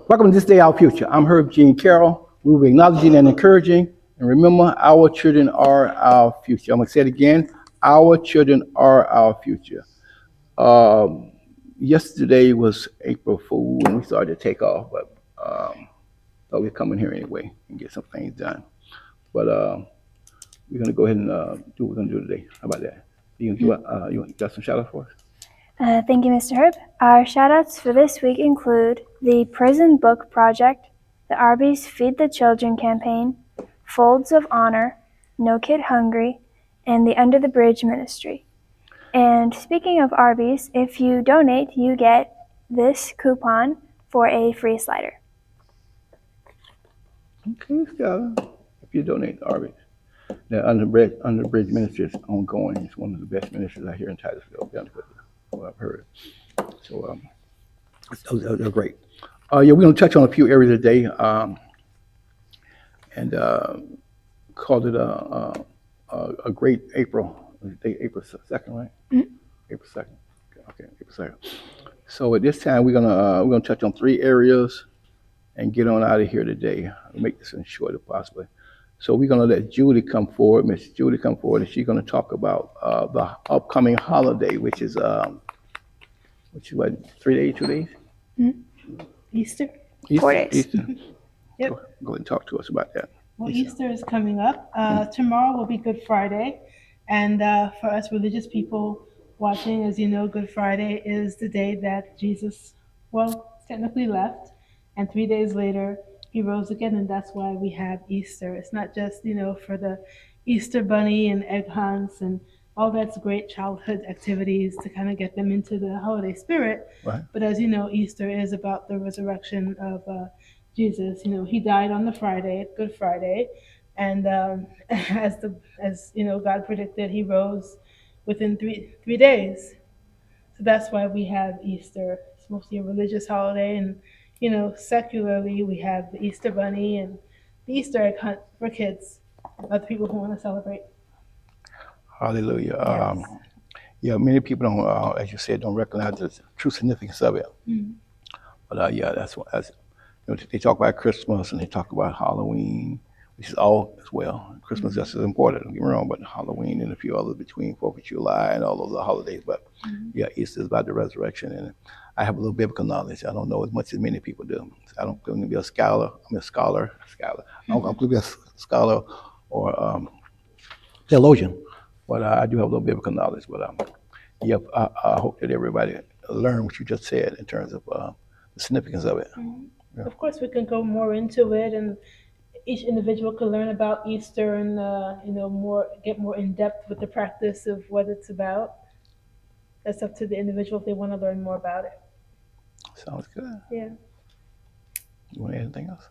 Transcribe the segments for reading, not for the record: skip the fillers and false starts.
Welcome to This Day Our Future. I'm Herb Gene Carroll. We will be acknowledging and encouraging. And remember, our children are our future. I'm going to say it again. Our children are our future. Um, Yesterday was April Fool, and we started to take off, but thought we'd come in here anyway and get some things done. But we're going to go ahead and do what we're going to do today. How about that? You got some shout outs for us? Thank you, Mr. Herb. Our shoutouts for this week include the Prison Book Project, the Arby's Feed the Children campaign, Folds of Honor, No Kid Hungry, and the Under the Bridge Ministry. And speaking of Arby's, if you donate, you get this coupon for a free slider. Okay, Skylar. If you donate to Arby's. The Under the Bridge Ministry is ongoing. It's one of the best ministries out here in Titusville, to be honest with you, what I've heard. So they're great. Yeah, we're going to touch on a few areas today and called it a great April. April 2nd, right? Mhm. April 2nd. Okay, April 2nd. So at this time, we're gonna touch on three areas and get on out of here today. I'll make this as short as possible. So we're gonna let Judy come forward, Miss Judy come forward, and she's gonna talk about the upcoming holiday, which is what, 3 days, 2 days? Easter? Easter. 4 days. Easter. Yep. Go ahead and talk to us about that. Well, Easter is coming up. Tomorrow will be Good Friday. And for us religious people watching, as you know, Good Friday is the day that Jesus, well, technically left. And 3 days later, he rose again. And that's why we have Easter. It's not just, for the Easter bunny and egg hunts and all that's great childhood activities to kind of get them into the holiday spirit. Right. But as you know, Easter is about the resurrection of Jesus. He died on the Friday, Good Friday, and as God predicted, he rose within three days. So that's why we have Easter. It's mostly a religious holiday, and secularly we have the Easter Bunny and the Easter egg hunt for kids, other people who want to celebrate. Hallelujah. Yes. Yeah, many people don't, as you said, don't recognize the true significance of it. Mhm. But yeah, they talk about Christmas and they talk about Halloween, which is all as well. Christmas is just as important, don't get me wrong, but Halloween and a few others between 4th of July and all those other holidays. But yeah, Easter is about the resurrection. And I have a little biblical knowledge. I don't know as much as many people do. I don't claim to be a scholar. I'm a scholar. I don't claim to be a scholar or theologian, but I do have a little biblical knowledge. But yeah, I hope that everybody learn what you just said in terms of the significance of it. Yeah. Of course, we can go more into it, and each individual can learn about Easter and get more in depth with the practice of what it's about. That's up to the individual if they want to learn more about it. Sounds good. Yeah. You want anything else?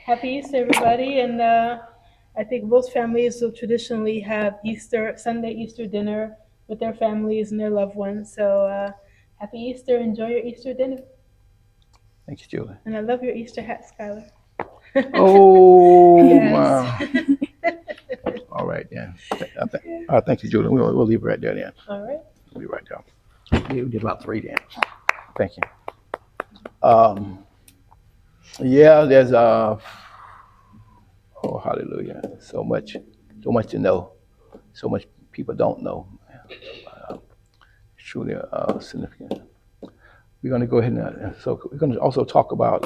Happy Easter, everybody, and I think most families will traditionally have Sunday Easter dinner with their families and their loved ones. So happy Easter! Enjoy your Easter dinner, Thank you, Julie. and I love your Easter hat, Skylar. Oh, Yes. wow. All right, then. Thank you, Julie. We'll leave it right there then. All right. We'll be right there. We did about 3 then. Thank you. Yeah, there's oh, hallelujah. So much to know. So much people don't know. It's truly significant. We're going to go ahead and so we're going to also talk about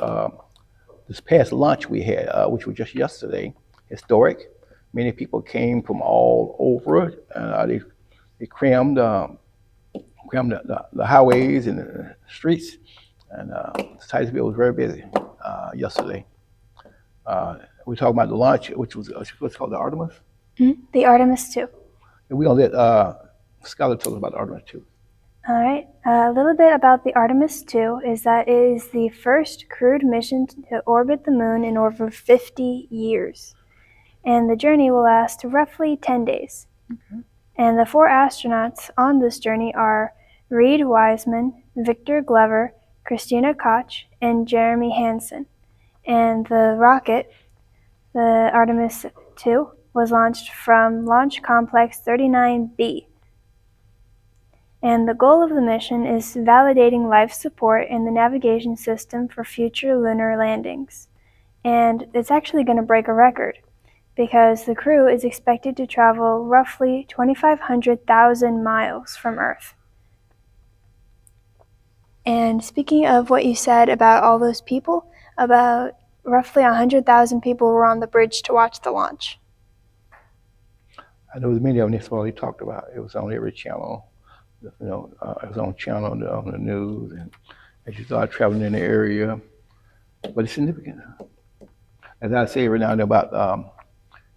this past lunch we had, which was just yesterday, historic. Many people came from all over. They crammed the highways and the streets, and Titusville was very busy yesterday. We talking about the lunch, which was what's called the Artemis. The Artemis II. And we're gonna let Skylar tell us about the Artemis II. All right. A little bit about the Artemis II is that it is the first crewed mission to orbit the moon in over 50 years. And the journey will last roughly 10 days. Okay. And the 4 astronauts on this journey are Reed Wiseman, Victor Glover, Christina Koch, and Jeremy Hansen. And the rocket, the Artemis II, was launched from Launch Complex 39B. And the goal of the mission is validating life support in the navigation system for future lunar landings. And it's actually going to break a record because the crew is expected to travel roughly 2,500,000 miles from Earth. And speaking of what you said about all those people, about roughly 100,000 people were on the bridge to watch the launch. I know many of them, that's what he talked about. It was on every channel. It was on channel on the news, and as you start traveling in the area, but it's significant. As I say right now about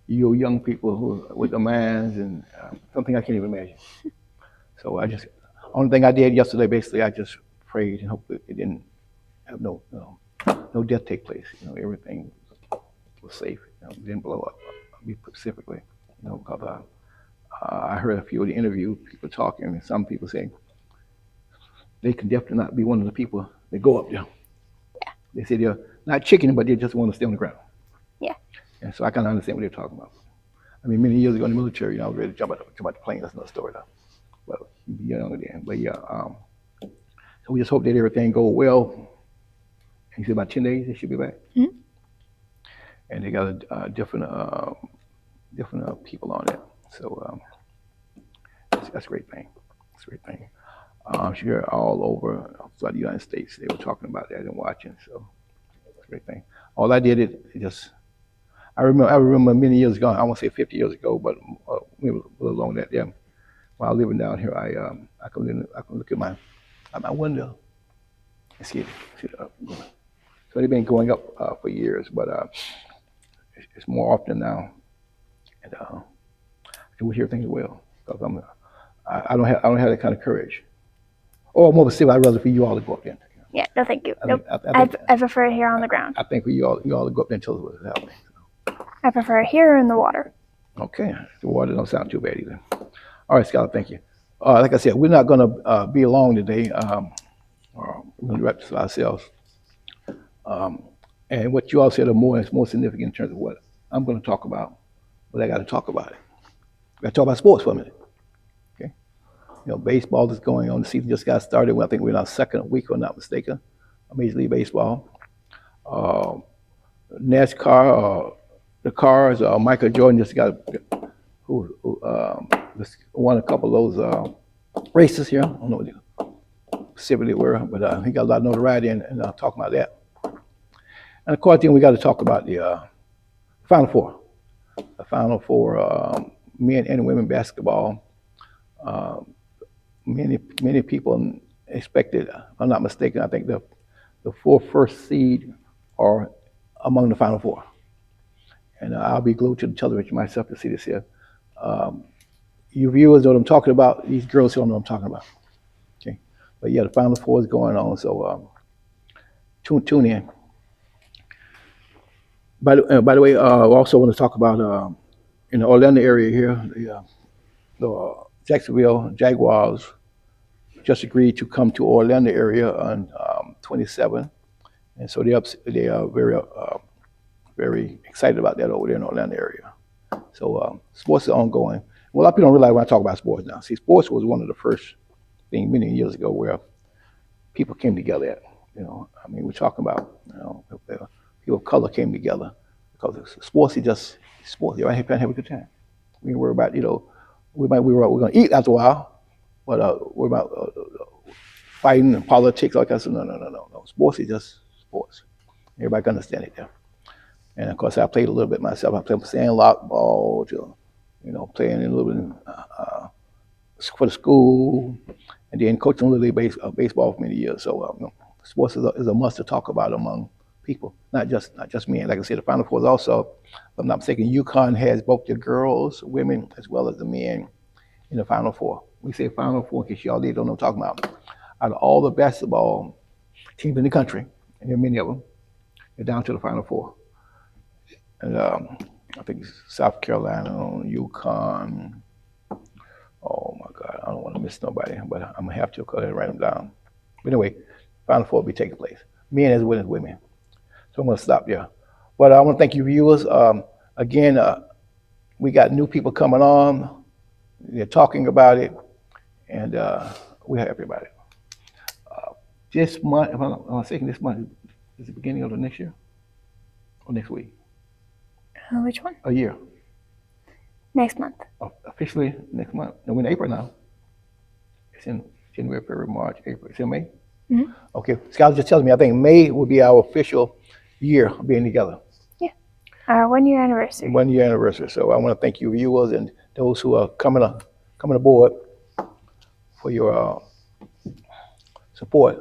you young people who with the minds and something I can't even imagine. So only thing I did yesterday, basically, I just prayed and hoped that it didn't have no death take place. Everything was safe. It didn't blow up. Me specifically, because I heard a few of the interview people talking, and some people saying they can definitely not be one of the people that go up there. Yeah. They say they're not chicken, but they just want to stay on the ground. Yeah. And so I kind of understand what they're talking about. I mean, many years ago in the military, I was ready to jump out the plane. That's another story, though. Well, you'd be younger then. But yeah, so we just hope that everything goes well. He said about 10 days they should be back. Mm-hmm. And they got different people on it. So that's a great thing. It's a great thing. I'm sure all over throughout the United States they were talking about that and watching. So it's a great thing. All I did is just I remember many years ago. I won't say 50 years ago, but maybe a little longer than that. Yeah. While living down here, I can look at my window and see it up. So they've been going up for years, but it's more often now, and we hear things well because I don't have that kind of courage. Or more specifically, I'd rather for you all to go up there. Yeah, no, thank you. Nope. I prefer it here on the ground. I think for you all to go up there and tell us what's happening. I prefer it here or in the water. Okay, the water don't sound too bad either. All right, Skylar, thank you. Like I said, we're not going to be long today. We're going to wrap this ourselves. And what you all said is more significant in terms of what I'm going to talk about. But I got to talk about it. I got to talk about sports for a minute. Okay, baseball is going on. The season just got started. I think we're in our second week, if I'm not mistaken, of Major League Baseball. NASCAR, the cars. Michael Jordan just won a couple of those races here. I don't know what they specifically were, but he got a lot of notoriety and talking about that. And of course, then we got to talk about the Final Four. The Final Four, men and women basketball. Many people expected, if I'm not mistaken, I think the four first seed are among the Final Four. And I'll be glued to the television myself to see this here. You viewers know what I'm talking about. These girls don't know what I'm talking about. Okay, but yeah, the Final Four is going on, so tune in. By the way, I also want to talk about in the Orlando area here, the Jacksonville Jaguars just agreed to come to Orlando area on 27, and so they are very excited about that over there in the Orlando area. So sports is ongoing. Well, a lot of people don't realize when I talk about sports now. See, sports was one of the first things many years ago where people came together at. I mean, we're talking about people of color came together because sports is just sports. You're right here have a good time. We didn't worry about we're going to eat after a while, but worry about fighting and politics like that. So no. Sports is just sports. Everybody can understand it there. And of course, I played a little bit myself. I played sandlot ball, playing a little bit for the school, and then coaching Little League baseball for many years. So sports is a must to talk about among people, not just men. Like I said, the Final Four is also, if I'm not mistaken, UConn has both the girls, women, as well as the men in the Final Four. We say Final Four in case y'all don't know what I'm talking about. Out of all the basketball teams in the country, and there are many of them, they're down to the Final Four. And I think South Carolina, UConn. Oh my God, I don't want to miss nobody, but I'm gonna have to go ahead and write them down. But anyway, Final Four will be taking place, men as well as women. So I'm gonna stop there. But I want to thank you viewers. Again, we got new people coming on. They're talking about it, and We have everybody. This month, if I'm not mistaken, this month is the beginning of the next year or next week. Which one? A year. Next month. Officially next month. No, we're in April now. It's in January, February, March, April. It's in May? Mhm. Okay. Scott just telling me I think May will be our official year of being together. Our 1 year anniversary. 1 year anniversary. So I want to thank you viewers and those who are coming aboard for your support.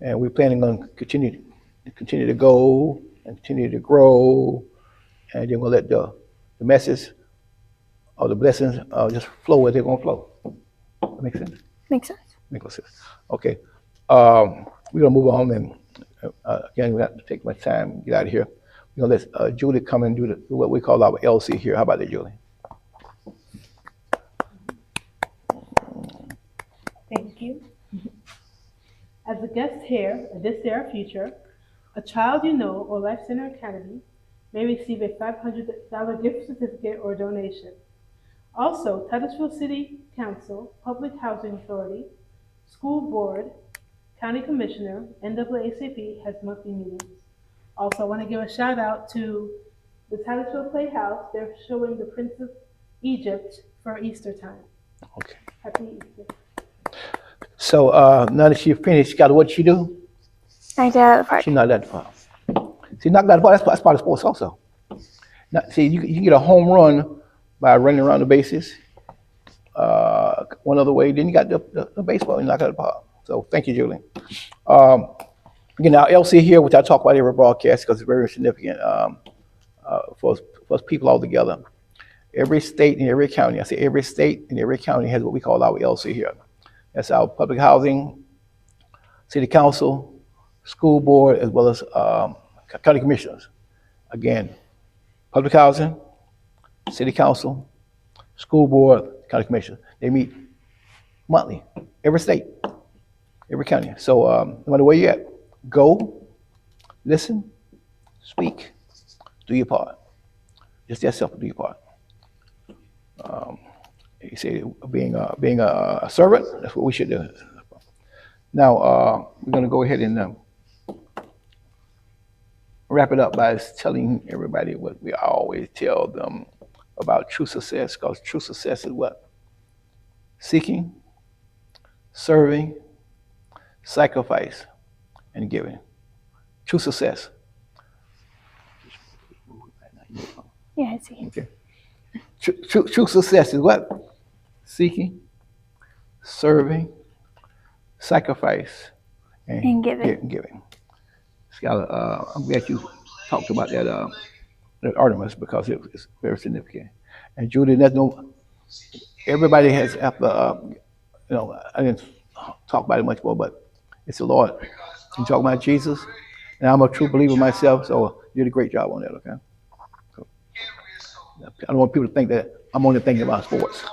And we're planning on continue to go and continue to grow. And then we'll let the message or the blessings just flow as they're going to flow. That make sense? Makes sense. Makes sense. Okay. We're going to move on. And again, we have to take much time and get out of here. We're going to let Julie come and do what we call our LC here. How about that, Julie? Thank you. As a guest here at This Day Our Future, a child you know or Life Center Academy may receive a $500 gift certificate or donation. Also, Titusville City Council, Public Housing Authority, School Board, County Commissioner, NAACP has monthly meetings. Also, I want to give a shout out to the Titusville Playhouse. They're showing the Prince of Egypt for Easter time. Okay. Happy Easter. So now that she's finished, Scott, what did she do? Knocked it out of the park. She knocked out the park. See, knocked out the park, that's part of sports also. Now, see, you can get a home run by running around the bases. One other way, then you got the baseball and knock out the park. So thank you, Julie. Again, our LC here, which I talk about every broadcast because it's very significant for us people all together. Every state and every county, I say every state and every county has what we call our LC here. That's our public housing, city council, school board, as well as county commissioners. Again, public housing, city council, school board, county commissioners. They meet monthly, every state, every county. So no matter where you're at, go, listen, speak, do your part. Just that simple, do your part. You say being a servant, that's what we should do. Now, we're going to go ahead and wrap it up by telling everybody what we always tell them about true success, because true success is what? Seeking, serving, sacrifice, and giving. True success. Yeah, I see. Okay. True success is what? Seeking, serving, sacrifice, And giving. giving. Skylar, I'm glad you talked about that Artemis because it's very significant. And Judy, everybody has after I didn't talk about it much more, but it's the Lord. You talk about Jesus, and I'm a true believer myself, so you did a great job on that. Okay. So, I don't want people to think that I'm only thinking about sports.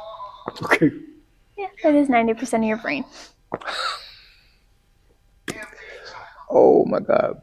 Okay. Yeah, that is 90% of your brain. Oh my God.